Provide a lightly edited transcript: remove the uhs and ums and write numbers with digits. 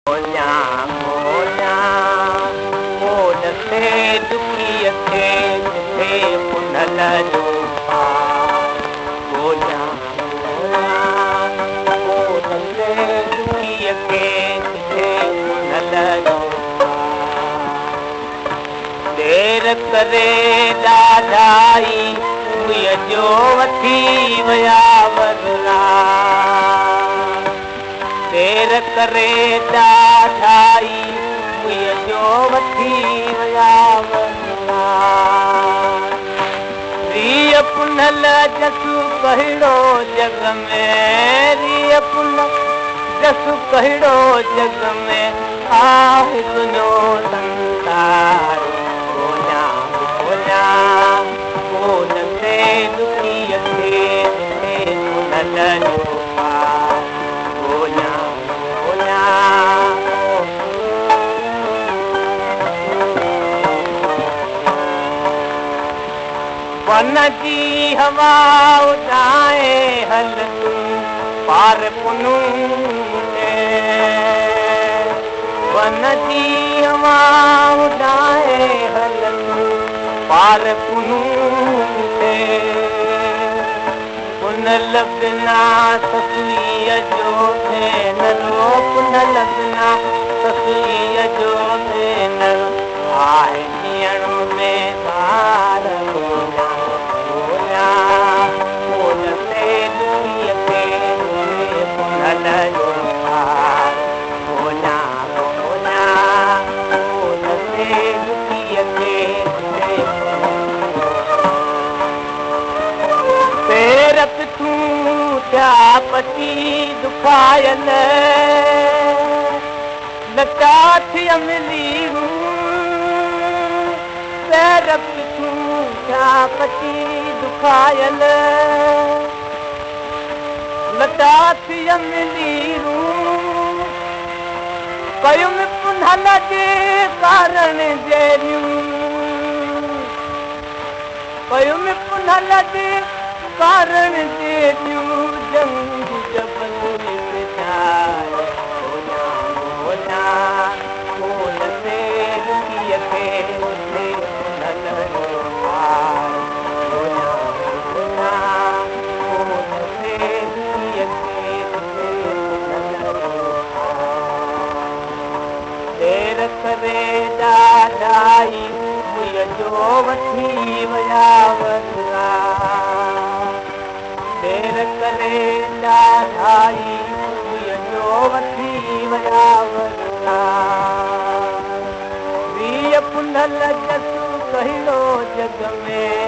बोलिया बोलिया बोल से दुखी थे जिथे पुनल जो पार बोलिया बोलिया बोल से दुखी थे जिथे पुनल जो पार देर करे ॾाढाई मुंहिंजो जो वठी विया वरना देर करे ॾाढाई मुंहिंजो वठी विया वरना रीअ पुनल जसु कहिड़ो जग में रीअ पुनल जसु कहिड़ो जग में आहे तुंहिंजो संसार बोलिया बोलिया बोल से दुखी थे पुनल जो पार बोलिया बोलिया वन जी हवा उॾाए हल पार पुनू वन जी हवा उॾाए हल पार पुनू पुनल बिना ससुईअ जो भेनरो पुनल बिना ससुईअ जो भेनर आहे ॾियण में ॿार बोलिया बोलिया बोल से दुखीअ खे पुनल जो पार बोलिया बोलिया बोल से दुखीअ खे पेर पिठूं थिया पती दुखायल लटा थिया मिली पैर पिठूं थिया पती दुखायल लटा थिया मिली कयुमि पुनल जे कारण जहिड़ियूं कयुमि पुनल जे कारण जहिड़ियूं जंग जबल विचार बोलिया बोलिया बोल से दुखीअ खे पुनल जो पार बोलिया बोलिया बोल से दुखीअ खे पुनल जो पार देर करे ॾाढाई मुंहिंजो वठी विया वरना देर करे ॾाढाई मुंहिंजो वठी विया वरना रीअ पुनल जसु कहिड़ो जग में